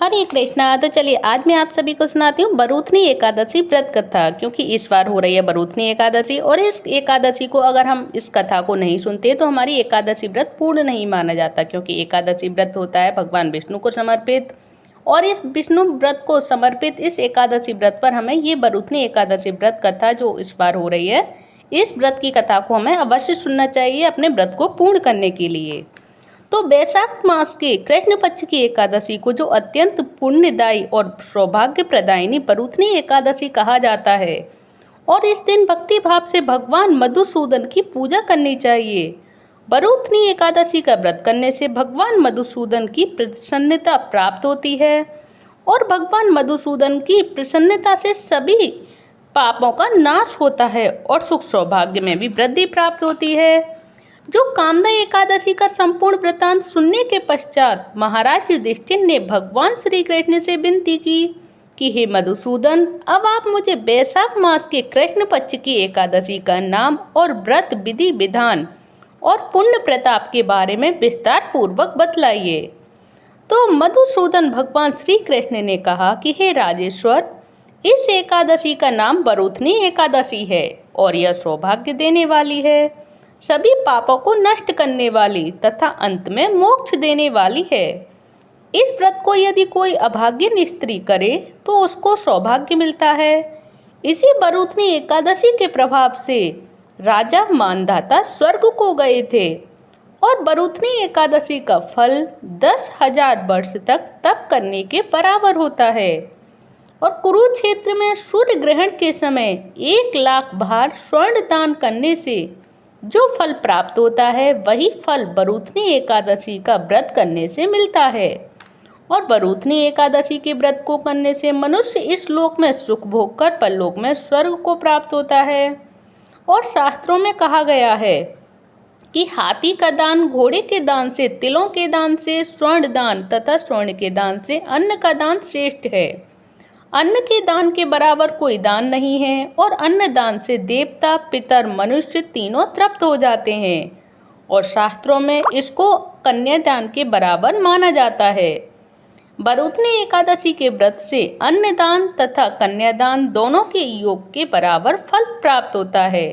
हरे कृष्णा। तो चलिए आज मैं आप सभी को सुनाती हूँ बरूथनी एकादशी व्रत कथा, क्योंकि इस बार हो रही है बरूथनी एकादशी। और इस एकादशी को अगर हम इस कथा को नहीं सुनते तो हमारी एकादशी व्रत पूर्ण नहीं माना जाता, क्योंकि एकादशी व्रत होता है भगवान विष्णु को समर्पित। और इस विष्णु व्रत को समर्पित इस एकादशी व्रत पर हमें ये बरूथनी एकादशी व्रत कथा जो इस बार हो रही है, इस व्रत की कथा को हमें अवश्य सुनना चाहिए अपने व्रत को पूर्ण करने के लिए। तो वैशाख मास के कृष्ण पक्ष की एकादशी को जो अत्यंत पुण्यदायी और सौभाग्य प्रदायिनी बरूथनी एकादशी कहा जाता है, और इस दिन भक्ति भाव से भगवान मधुसूदन की पूजा करनी चाहिए। बरूथनी एकादशी का व्रत करने से भगवान मधुसूदन की प्रसन्नता प्राप्त होती है, और भगवान मधुसूदन की प्रसन्नता से सभी पापों का नाश होता है और सुख सौभाग्य में भी वृद्धि प्राप्त होती है। जो कामदा एकादशी का संपूर्ण वृतांत सुनने के पश्चात महाराज युधिष्ठिर ने भगवान श्री कृष्ण से विनती की कि हे मधुसूदन, अब आप मुझे वैशाख मास के कृष्ण पक्ष की एकादशी का नाम और व्रत विधि विधान और पुण्य प्रताप के बारे में विस्तार पूर्वक बतलाइए। तो मधुसूदन भगवान श्री कृष्ण ने कहा कि हे राजेश्वर, इस एकादशी का नाम बरूथनी एकादशी है और यह सौभाग्य देने वाली है, सभी पापों को नष्ट करने वाली तथा अंत में मोक्ष देने वाली है। इस व्रत को यदि कोई अभाग्य स्त्री करे तो उसको सौभाग्य मिलता है। इसी बरूथनी एकादशी के प्रभाव से राजा मानधाता स्वर्ग को गए थे, और बरूथनी एकादशी का फल 10,000 वर्ष तक तप करने के बराबर होता है। और कुरुक्षेत्र में सूर्य ग्रहण के समय 1,00,000 भार स्वर्ण दान करने से जो फल प्राप्त होता है, वही फल बरूथनी एकादशी का व्रत करने से मिलता है। और बरूथनी एकादशी के व्रत को करने से मनुष्य इस लोक में सुख भोग कर परलोक में स्वर्ग को प्राप्त होता है। और शास्त्रों में कहा गया है कि हाथी का दान घोड़े के दान से, तिलों के दान से, स्वर्ण दान तथा स्वर्ण के दान से अन्न का दान श्रेष्ठ है। अन्न के दान के बराबर कोई दान नहीं है, और अन्न दान से देवता, पितर, मनुष्य तीनों तृप्त हो जाते हैं। और शास्त्रों में इसको कन्यादान के बराबर माना जाता है। बरूथनी एकादशी के व्रत से अन्नदान तथा कन्यादान दोनों के योग के बराबर फल प्राप्त होता है।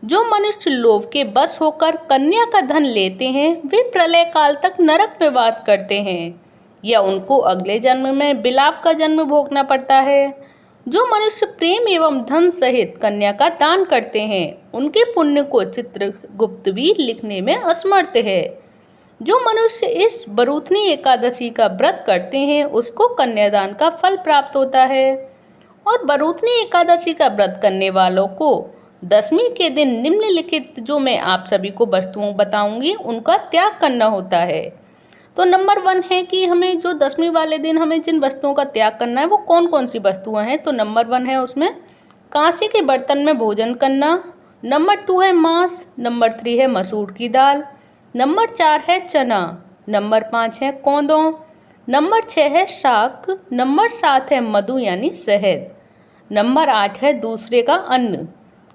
जो मनुष्य लोभ के बस होकर कन्या का धन लेते हैं, वे प्रलय काल तक नरक में वास करते हैं, या उनको अगले जन्म में विलाप का जन्म भोगना पड़ता है। जो मनुष्य प्रेम एवं धन सहित कन्या का दान करते हैं, उनके पुण्य को चित्रगुप्त भी लिखने में असमर्थ है। जो मनुष्य इस बरूथनी एकादशी का व्रत करते हैं, उसको कन्यादान का फल प्राप्त होता है। और बरूथनी एकादशी का व्रत करने वालों को दशमी के दिन निम्नलिखित जो मैं आप सभी को वस्तुओं बताऊंगी, उनका त्याग करना होता है। तो नंबर 1 है कि हमें जो दशमी वाले दिन हमें जिन वस्तुओं का त्याग करना है, वो कौन कौन सी वस्तुएं हैं। तो नंबर 1 है उसमें कांसे के बर्तन में भोजन करना। नंबर 2 है मांस। नंबर 3 है मसूर की दाल। नंबर 4 है चना। नंबर 5 है कोंदों। नंबर 6 है शाक। नंबर 7 है मधु यानी शहद। नंबर 8 है दूसरे का अन्न,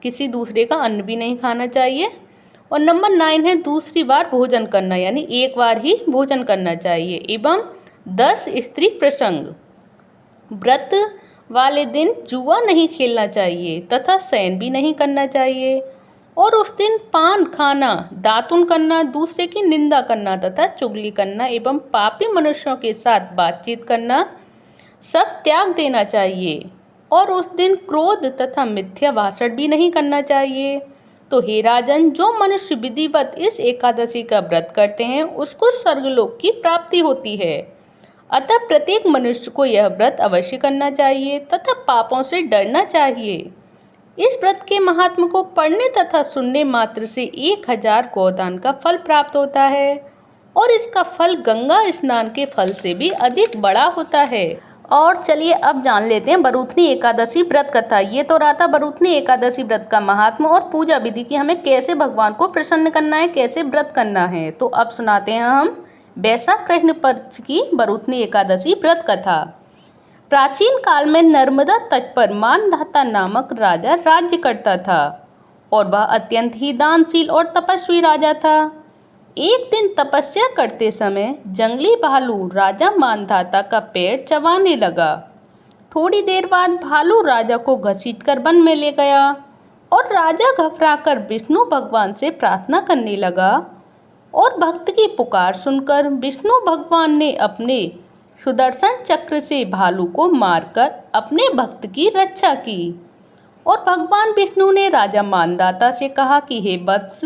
किसी दूसरे का अन्न भी नहीं खाना चाहिए। और नंबर 9 है दूसरी बार भोजन करना, यानी एक बार ही भोजन करना चाहिए। एवं 10 स्त्री प्रसंग। व्रत वाले दिन जुआ नहीं खेलना चाहिए तथा शयन भी नहीं करना चाहिए। और उस दिन पान खाना, दातुन करना, दूसरे की निंदा करना तथा चुगली करना एवं पापी मनुष्यों के साथ बातचीत करना सब त्याग देना चाहिए। और उस दिन क्रोध तथा मिथ्या भाषण भी नहीं करना चाहिए। तो हे राजन, जो मनुष्य विधिवत इस एकादशी का व्रत करते हैं, उसको स्वर्गलोक की प्राप्ति होती है। अतः प्रत्येक मनुष्य को यह व्रत अवश्य करना चाहिए तथा पापों से डरना चाहिए। इस व्रत के महात्म को पढ़ने तथा सुनने मात्र से 1,000 गोदान का फल प्राप्त होता है, और इसका फल गंगा स्नान के फल से भी अधिक बड़ा होता है। और चलिए अब जान लेते हैं बरूथनी एकादशी व्रत कथा। ये तो रहा था बरूथनी एकादशी व्रत का महात्मा और पूजा विधि की, हमें कैसे भगवान को प्रसन्न करना है, कैसे व्रत करना है। तो अब सुनाते हैं हम वैशाख कृष्ण पक्ष की बरूथनी एकादशी व्रत कथा। प्राचीन काल में नर्मदा तट पर मानधाता नामक राजा राज्य करता था, और वह अत्यंत ही दानशील और तपस्वी राजा था। एक दिन तपस्या करते समय जंगली भालू राजा मानधाता का पेड़ चबाने लगा। थोड़ी देर बाद भालू राजा को घसीटकर वन में ले गया और राजा घबराकर विष्णु भगवान से प्रार्थना करने लगा और भक्त की पुकार सुनकर विष्णु भगवान ने अपने सुदर्शन चक्र से भालू को मारकर अपने भक्त की रक्षा की। और भगवान विष्णु ने राजा मानधाता से कहा कि हे वत्स,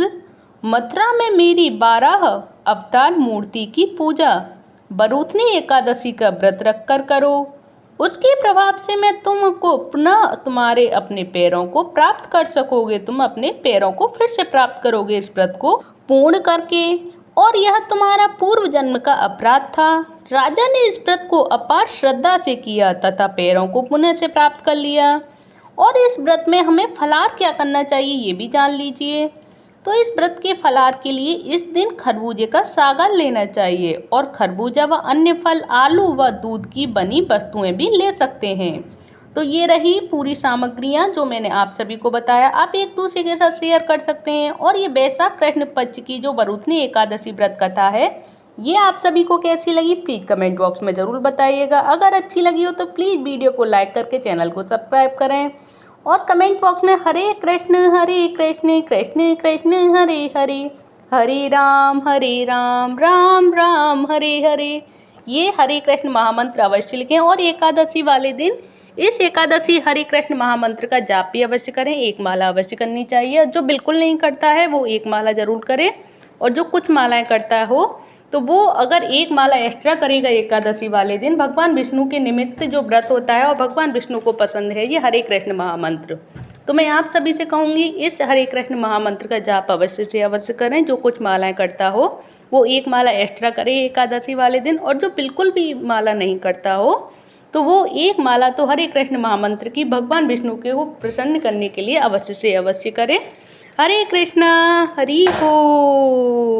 मथुरा में मेरी 12 अवतार मूर्ति की पूजा बरूथनी एकादशी का व्रत रखकर करो। उसके प्रभाव से मैं तुमको पुनः तुम्हारे अपने पैरों को प्राप्त कर सकोगे। तुम अपने पैरों को फिर से प्राप्त करोगे इस व्रत को पूर्ण करके, और यह तुम्हारा पूर्व जन्म का अपराध था। राजा ने इस व्रत को अपार श्रद्धा से किया तथा पैरों को पुनः से प्राप्त कर लिया। और इस व्रत में हमें फलाहार क्या करना चाहिए ये भी जान लीजिए। तो इस व्रत के फलाहार के लिए इस दिन खरबूजे का सागर लेना चाहिए और खरबूजा व अन्य फल, आलू व दूध की बनी वस्तुएं भी ले सकते हैं। तो ये रही पूरी सामग्रियां जो मैंने आप सभी को बताया। आप एक दूसरे के साथ शेयर कर सकते हैं। और ये वैशाख कृष्ण पक्ष की जो बरूथनी एकादशी व्रत कथा है, ये आप सभी को कैसी लगी प्लीज़ कमेंट बॉक्स में ज़रूर बताइएगा। अगर अच्छी लगी हो तो प्लीज़ वीडियो को लाइक करके चैनल को सब्सक्राइब करें और कमेंट बॉक्स में हरे कृष्ण कृष्ण कृष्ण हरे हरे, हरे राम राम राम हरे हरे, ये हरे कृष्ण महामंत्र अवश्य लिखें। और एकादशी वाले दिन इस एकादशी हरे कृष्ण महामंत्र का जाप भी अवश्य करें। एक माला अवश्य करनी चाहिए। जो बिल्कुल नहीं करता है वो एक माला ज़रूर करे, और जो कुछ मालाएं करता हो तो वो अगर एक माला एक्स्ट्रा करेगा एकादशी वाले दिन, भगवान विष्णु के निमित्त जो व्रत होता है और भगवान विष्णु को पसंद है ये हरे कृष्ण महामंत्र। तो मैं आप सभी से कहूँगी इस हरे कृष्ण महामंत्र का जाप अवश्य से अवश्य करें। जो कुछ मालाएं करता हो वो एक माला एक्स्ट्रा करे एकादशी वाले दिन, और जो बिल्कुल भी माला नहीं करता हो तो वो एक माला तो हरे कृष्ण महामंत्र की भगवान विष्णु के को प्रसन्न करने के लिए अवश्य से अवश्य करे। हरे कृष्णा, हरि बोल।